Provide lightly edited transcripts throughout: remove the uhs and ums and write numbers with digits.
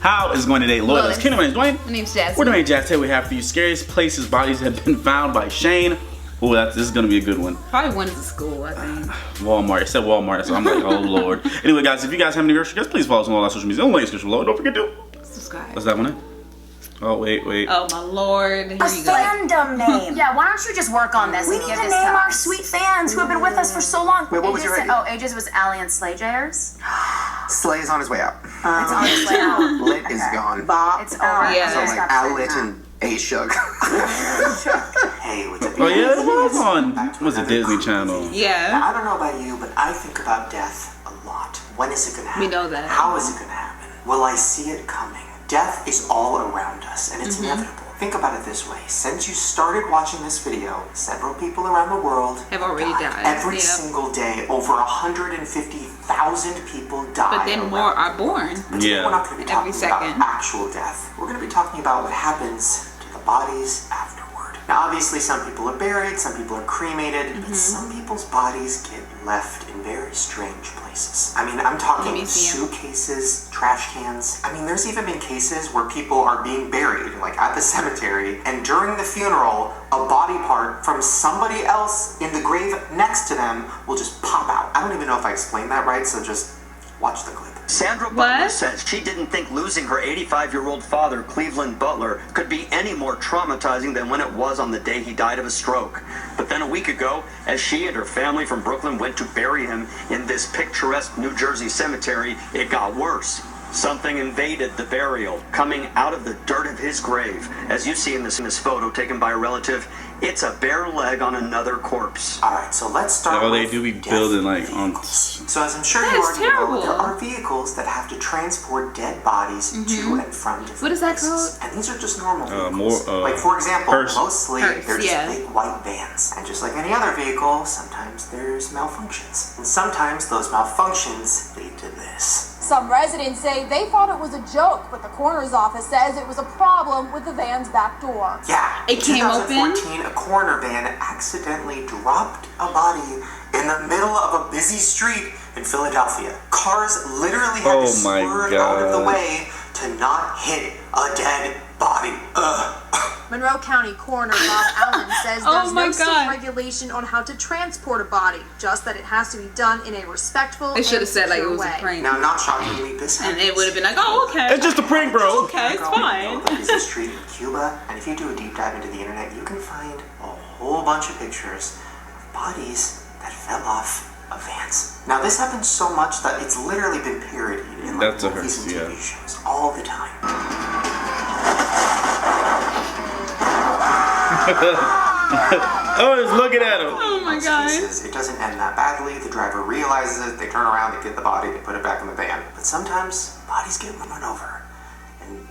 How is it going today? Loyalists. My name's Dwayne. My name's Jazz. We're Dwayne Jazz. Today we have for you scariest places bodies have been found by Shane. Oh, this is gonna be a good one. Probably one is a school, I think. Walmart. It said Walmart, so I'm like, oh lord. Anyway, guys, if you guys have any grocery, guys, please follow us on all our social media. On the description below. Don't forget to subscribe. What's that one? Oh wait. Oh my lord. Here A you go. fandom name. Yeah, why don't you just work on this? We and need give to this name to our us? sweet fans who have been with us for so long. Wait, what was your idea? Oh, Ages was Allie and Slayjayers. Slay is on his way out. It's on its way out. Lit is gone. It's over. Yeah. So It's like got Lit shut and A-Shug. Hey, what's up? Oh yeah, it was on. What's a Disney Channel? Yeah. I don't know about you, but I think about death a lot. When is it gonna happen? We know that. How is it gonna happen? Will I see it coming? Death is all around us, and it's inevitable. Think about it this way. Since you started watching this video, several people around the world Have already died. Every Yep. single day, over 150,000 people die. But then more are born. But today Yeah. we're not going to be talking Every second. about actual death. We're going to be talking about what happens to the bodies afterward. Now, obviously, some people are buried, some people are cremated, but some people's bodies get left in very strange places. I mean, I'm talking museum. suitcases, trash cans. I mean, there's even been cases where people are being buried, like at the cemetery, and during the funeral, a body part from somebody else in the grave next to them will just pop out. I don't even know if I explained that right, so just watch the clip. Sandra Butler says she didn't think losing her 85-year-old father, Cleveland Butler, could be any more traumatizing than when it was on the day he died of a stroke. But then a week ago, as she and her family from Brooklyn went to bury him in this picturesque New Jersey cemetery, it got worse. Something invaded the burial, coming out of the dirt of his grave. As you see in this photo taken by a relative, it's a bare leg on another corpse. Alright, so let's start Oh, with they do be death building like on. vehicles. So as I'm sure That you is already terrible. know, there are vehicles that have to transport dead bodies to and from different What is that places. And these are just normal vehicles. more, like for example, hearse. mostly Hearse, they're just yeah. big white vans. And just like any other vehicle, sometimes there's malfunctions. And sometimes those malfunctions lead to this. Some residents say they thought it was a joke, but the coroner's office says it was a problem with the van's back door. Yeah, It came in open? 2014, a coroner van accidentally dropped a body in the middle of a busy street in Philadelphia. Cars literally had to Oh my swerve out of the God. way to not hit a dead body. Monroe County Coroner Bob Allen says Oh there's my no state God. regulation on how to transport a body, just that it has to be done in a respectful They should and have said like it secure was a way. prank. Now, not shockingly, this And happens. it would have been like, oh, okay. It's just a prank, bro. Okay, it's On fine. a busy street in Cuba, and if you do a deep dive into the internet, you can find a whole bunch of pictures of bodies that fell off of vans. Now, this happens so much that it's literally been parodied in like That's a movies hearse, and TV shows all the time. Oh, just looking at him. Oh my Most god. cases, it doesn't end that badly. The driver realizes it, they turn around, they get the body, they put it back in the van. But sometimes bodies get run over. And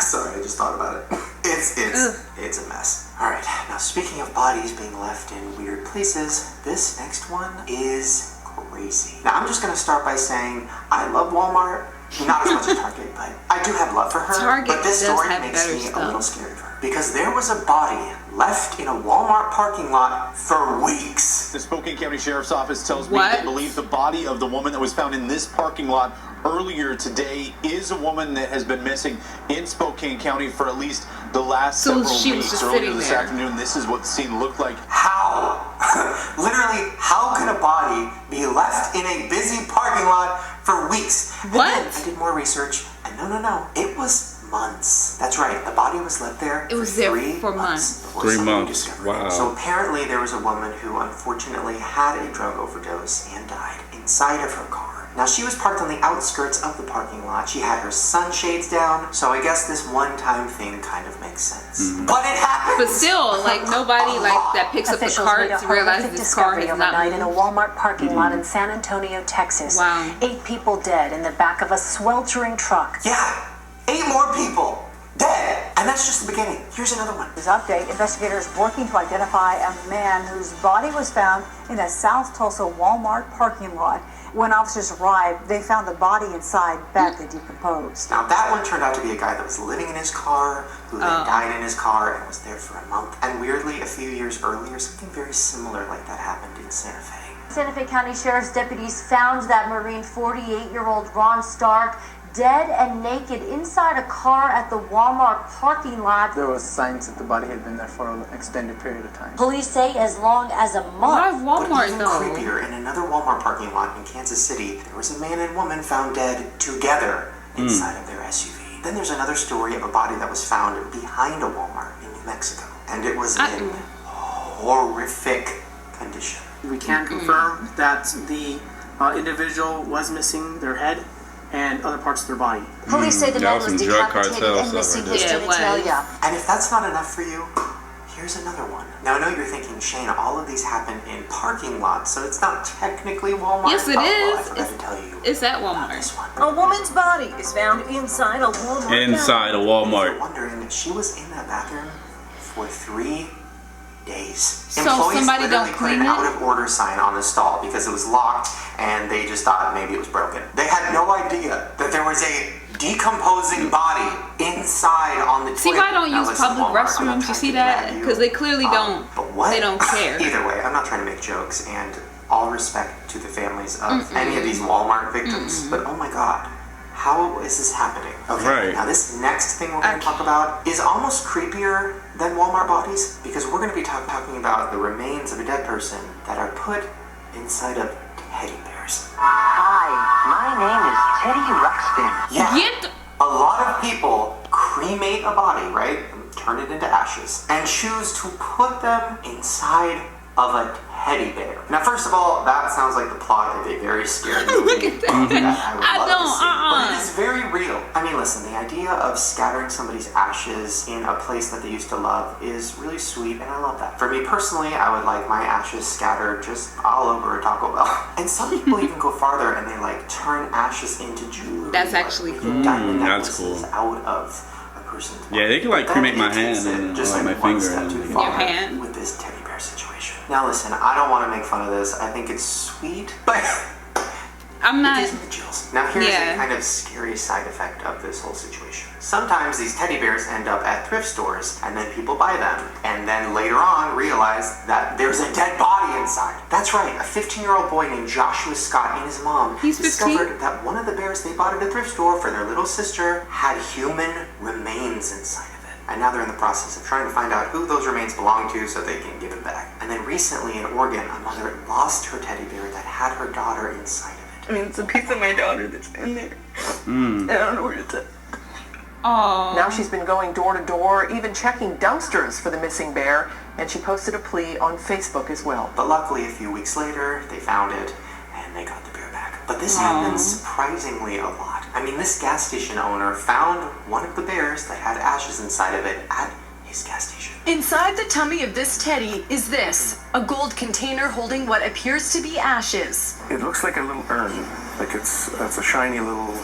sorry, I just thought about it. It's a mess. Alright, now speaking of bodies being left in weird places, this next one is crazy. Now I'm just gonna start by saying I love Walmart. Not as much as Target, but I do have love for her. Target but this does story have makes better me a stuff. little scared of her. Because there was a body left in a Walmart parking lot for weeks. The Spokane County Sheriff's Office tells me What? they believe the body of the woman that was found in this parking lot earlier today is a woman that has been missing in Spokane County for at least the last So several she was weeks. just Earlier sitting this there. afternoon, this is what the scene looked like. How? Literally, how can a body be left in a busy parking lot for weeks? What? And then I did more research, and no, it was months. That's right, the body was left there It was for there 3 for months. Before 3 somebody months, discovered wow. it. So apparently there was a woman who unfortunately had a drug overdose and died inside of her car. Now she was parked on the outskirts of the parking lot. She had her sunshades down, so I guess this one-time thing kind of makes sense. But it happened! But still, like nobody like that picks up the Officials cart made a to realize horrific this car discovery has not overnight in a moved. Walmart parking lot in San Antonio, Texas. Wow. 8 people dead in the back of a sweltering truck. Yeah, 8 more people dead! And that's just the beginning. Here's another one. This update, investigators working to identify a man whose body was found in a South Tulsa Walmart parking lot. When officers arrived, they found the body inside badly decomposed. Now that one turned out to be a guy that was living in his car, who then died in his car and was there for a month. And weirdly, a few years earlier, something very similar like that happened in Santa Fe. Santa Fe County Sheriff's deputies found that Marine 48-year-old Ron Stark dead and naked inside a car at the Walmart parking lot. There was signs that the body had been there for an extended period of time. Police say as long as a Why month. But Walmart even though? creepier, in another Walmart parking lot in Kansas City, there was a man and woman found dead together inside of their SUV. Then there's another story of a body that was found behind a Walmart in New Mexico, and it was in horrific condition. We can confirm that the individual was missing their head and other parts of their body. Police say the man was Dawson drug decapitated cartel and stuff missing right his there. Yeah, it genitalia. And if that's not enough for you, here's another one. Now I know you're thinking, Shane, all of these happen in parking lots, so it's not technically Walmart. Yes, it Well, I is. forgot to tell you. It's at about Walmart. this one. A woman's body is found inside a Walmart. Inside a If Walmart. you're wondering, she was in that bathroom for 3 days. So Employees somebody literally don't put clean an it? out of order sign on the stall because it was locked and they just thought maybe it was broken. They had no idea that there was a decomposing body inside on the toilet. See why I don't Now use listen, public Walmart, I'm not restrooms? You trying see to that? drag you, Because they clearly don't. but what? They don't care. Either way, I'm not trying to make jokes, and all respect to the families of any of these Walmart victims. But oh my God, how is this happening? Okay, Right. now this next thing we're going to talk about is almost creepier than Walmart bodies, because we're going to be talking about the remains of a dead person that are put inside of teddy bears. Hi, my name is Teddy Ruxpin. Yeah. Get A lot of people cremate a body, right? Turn it into ashes and choose to put them inside of a teddy bear. Now, first of all, that sounds like the plot of a very scary movie. Look at that. I would love to see. But don't, it is very real. I mean, listen, the idea of scattering somebody's ashes in a place that they used to love is really sweet, and I love that. For me personally, I would like my ashes scattered just all over a Taco Bell. And some people even go farther and they like turn ashes into jewelry. That's like, actually with cool. diamond That's necklaces cool. out of a person's Yeah, they can like Then cremate my it takes hand it and just like my one finger step and too Your far hand. with this teddy bear situation. Now listen, I don't want to make fun of this. I think it's sweet, but I'm it not. gives me the chills. Now here's Yeah. a kind of scary side effect of this whole situation. Sometimes these teddy bears end up at thrift stores and then people buy them and then later on realize that there's a dead body inside. That's right, a 15-year-old boy named Joshua Scott and his mom He's 15? discovered that one of the bears they bought at a thrift store for their little sister had human remains inside of it. And now they're in the process of trying to find out who those remains belong to so they can give it back. And then recently in Oregon, a mother lost her teddy bear that had her daughter inside of it. I mean, it's a piece of my daughter that's in there. I don't know where it's at. Oh. Now she's been going door to door, even checking dumpsters for the missing bear, and she posted a plea on Facebook as well. But luckily, a few weeks later, they found it and they got the bear back. But this happens surprisingly a lot. I mean, this gas station owner found one of the bears that had ashes inside of it at his gas station. Inside the tummy of this teddy is this, a gold container holding what appears to be ashes. It looks like a little urn, like it's a shiny little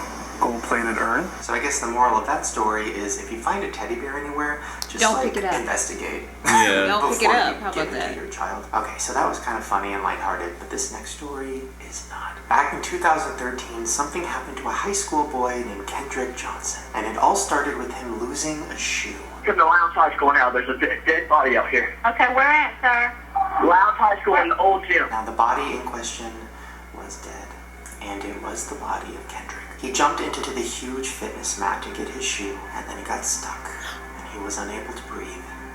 gold-plated urn. So I guess the moral of that story is if you find a teddy bear anywhere, just Don't like pick it up. investigate. Yeah. Don't pick it before up. you How give about it that? to your child. Okay, so that was kind of funny and lighthearted, but this next story is not. Back in 2013, something happened to a high school boy named Kendrick Johnson, and it all started with him losing a shoe. From the Lounge High School now, there's a dead body up here. Okay, where at, sir? Lounge High School in the old gym. Now the body in question was dead, and it was the body of Kendrick. He jumped into the huge fitness mat to get his shoe, and then he got stuck, and he was unable to breathe,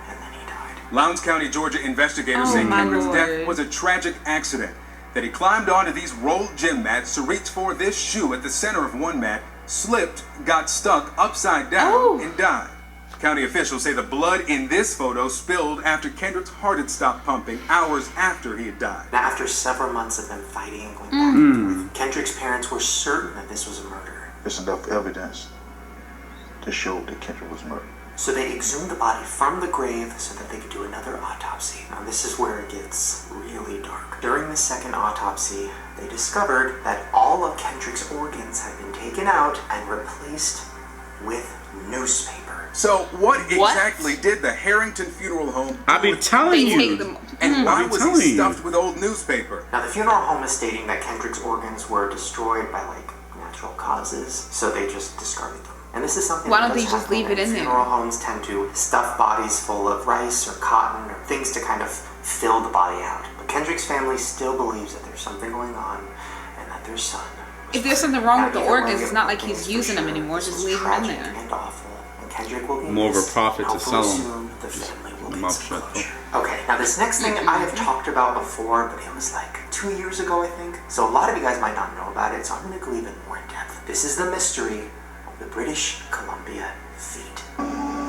and then he died. Lowndes County, Georgia investigators Oh, say my Kendrick's Lord. death was a tragic accident. That he climbed onto these rolled gym mats to reach for this shoe at the center of one mat, slipped, got stuck upside down, Oh. and died. County officials say the blood in this photo spilled after Kendrick's heart had stopped pumping hours after he had died. Now, after several months of them fighting and going back and forth, Kendrick's parents were certain that this was a murder. There's enough evidence to show that Kendrick was murdered. So they exhumed the body from the grave so that they could do another autopsy. Now, this is where it gets really dark. During the second autopsy, they discovered that all of Kendrick's organs had been taken out and replaced with newspaper. So what exactly did the Harrington Funeral Home I be telling They you. take them. and why I be was telling he you. stuffed with old newspaper? Now, the funeral home is stating that Kendrick's organs were destroyed by, natural causes, so they just discarded them. And this is something Why that don't they does just happen, leave it and in there? funeral homes tend to stuff bodies full of rice or cotton or things to kind of fill the body out. But Kendrick's family still believes that there's something going on and that their son if there's something wrong with the organs, it's not like he's using them anymore. Just leave them in there. And awful. And Kendrick will be More of a missed, profit to and sell hopefully them. soon the family will Them get up some shut closure. Okay, now this next thing I have talked about before, but it was like 2 years ago, I think. So a lot of you guys might not know about it, so I'm going to go even more in depth. This is the mystery of the British Columbia feet.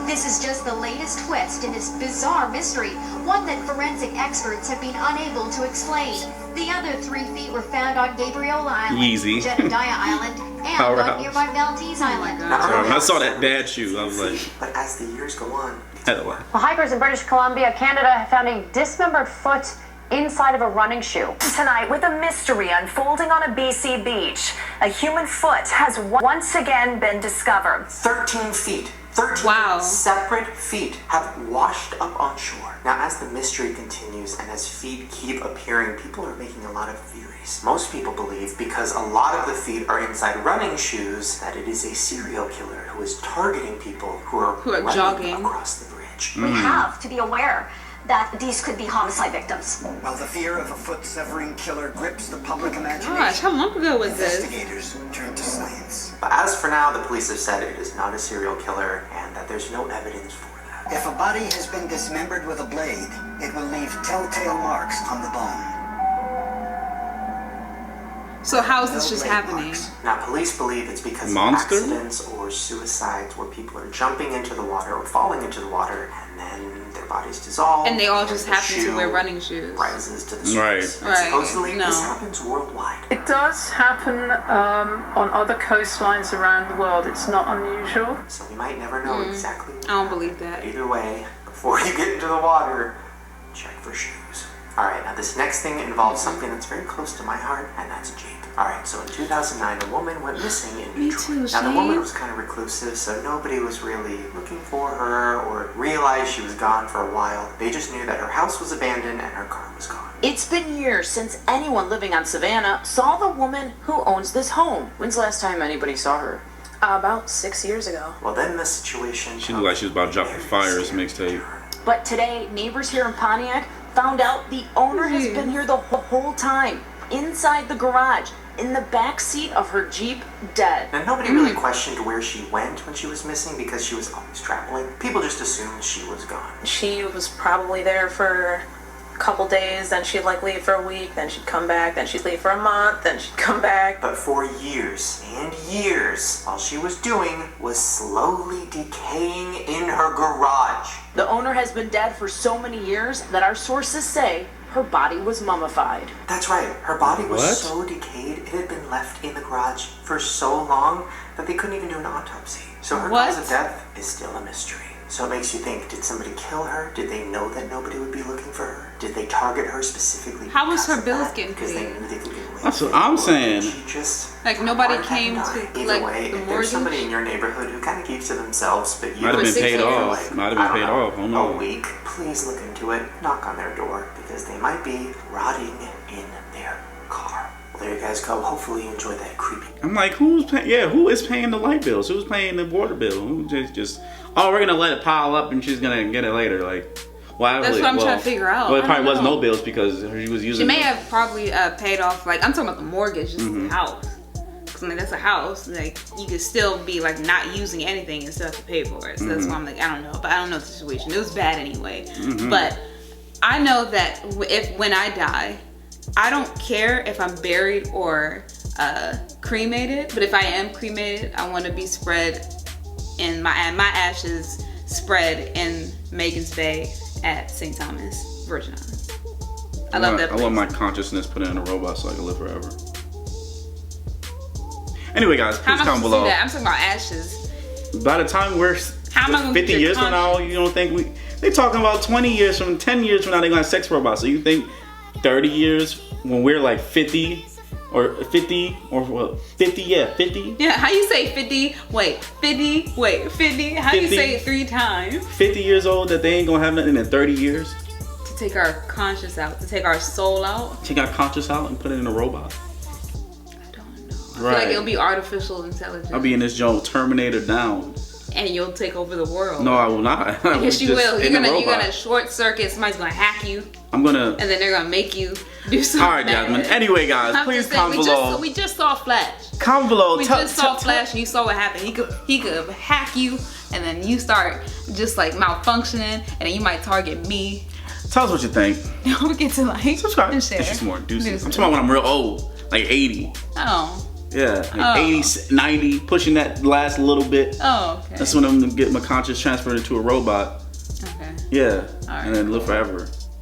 This is just the latest twist in this bizarre mystery, one that forensic experts have been unable to explain. The other 3 feet were found on Gabriola Island, Yeezy. Jedediah Island, and Powerhouse. on nearby Maltese Island. When I saw that dad shoe, I was like, But as the years go on, hello. Well, hikers in British Columbia, Canada, have found a dismembered foot inside of a running shoe. Tonight, with a mystery unfolding on a BC beach, a human foot has once again been discovered. 13 feet. 13 separate feet have washed up on shore. Now, as the mystery continues and as feet keep appearing, people are making a lot of theories. Most people believe, because a lot of the feet are inside running shoes, that it is a serial killer who is targeting people who are running jogging across the bridge. We have to be aware that these could be homicide victims. While the fear of a foot-severing killer grips the public imagination, Gosh, how long ago was this? investigators turn to science. But as for now, the police have said it is not a serial killer and that there's no evidence for that. If a body has been dismembered with a blade, it will leave telltale marks on the bone. So how is this just happening? Now, police believe it's because Monster? of accidents or suicides where people are jumping into the water or falling into the water and then their bodies dissolve. And they all just the happen to shoe wear running shoes. rises to the surface. Right. And supposedly, this happens worldwide. It does happen on other coastlines around the world. It's not unusual. So we might never know exactly. I don't believe that. Either way, before you get into the water, check for shoes. Alright, now this next thing involves something that's very close to my heart, and that's Jeep. Alright, so in 2009, a woman went missing in Detroit. Now, the woman was kind of reclusive, so nobody was really looking for her or realized she was gone for a while. They just knew that her house was abandoned and her car was gone. It's been years since anyone living on Savannah saw the woman who owns this home. When's the last time anybody saw her? About 6 years ago. Well, then the situation... She looked like she was about to drop the Fires mixtape. But today, neighbors here in Pontiac found out the owner has been here the whole time. Inside the garage, in the back seat of her Jeep, dead. And nobody really questioned where she went when she was missing because she was always traveling. People just assumed she was gone. She was probably there for a couple days, then she'd like leave for a week, then she'd come back, then she'd leave for a month, then she'd come back. But for years and years, all she was doing was slowly decaying in her garage. The owner has been dead for so many years that our sources say her body was mummified. That's right. Her body was What? so decayed, it had been left in the garage for so long that they couldn't even do an autopsy. So her cause of death is still a mystery. So it makes you think, did somebody kill her? Did they know that nobody would be looking for her? Did they target her specifically? How was her bills bills getting Because they paid? knew they could get away. That's what I'm saying. She just... Like nobody Or came die. to Either collect way, the if there's somebody mortgage? in your neighborhood who kind of keeps to themselves, but you Might have been for paid 6 years, off. like, Might have been I don't paid know, off. I don't know. a week, please look into it. Knock on their door because they might be rotting in their car. Well, there you guys go. Hopefully you enjoyed that creepy. I'm like, who's paying? Yeah, who is paying the light bills? Who's paying the water bill? Who just oh, we're gonna let it pile up and she's gonna get it later. Like, why? That's what I'm trying to figure out. Well, it I probably don't was know. no bills because she was using. She may have probably paid off, like, I'm talking about the mortgage, just the house. Because, I mean, that's a house. Like, you could still be, like, not using anything and still have to pay for it. So that's why I'm like, I don't know. But I don't know the situation. It was bad anyway. But I know that when I die, I don't care if I'm buried or cremated. But if I am cremated, I want to be spread in my ashes spread in Magens Bay at St. Thomas, Virgin Islands. I love that place. I want my consciousness put in a robot so I can live forever. Anyway, guys, How please am I comment supposed to below. do that? I'm talking about ashes. By the time we're How am I gonna 50 get years from now, conscious? you don't think they're talking about 20 years from 10 years from now they're gonna have sex robots. So you think 30 years when we're like 50 or 50 or what? 50, yeah, 50? Yeah, how you say 50? Wait, 50? Wait, 50? How you 50? say it 3 times? 50 years old that they ain't gonna have nothing in 30 years? To take our conscience out, to take our soul out. Take our conscious out and put it in a robot. I feel like it'll be artificial intelligence. I'll be in this joint Terminator down. and you'll take over the world. No, I will not. Yes, you will. You're gonna short circuit. Somebody's gonna hack you. I'm gonna. And then they're gonna make you do something. All right, Jasmine. Anyway, guys, please comment below. We just saw Flash. Comment below. We just saw Flash, and you saw what happened. He could hack you, and then you start just like malfunctioning, and then you might target me. Tell us what you think. Don't forget to like, subscribe, and share. It's just more deuces. I'm talking about when I'm real old, like 80. Oh. Yeah, like 80, 90, pushing that last little bit. Oh, okay. That's when I'm gonna get my conscious transferred into a robot. Okay. Yeah, All right. and then live forever.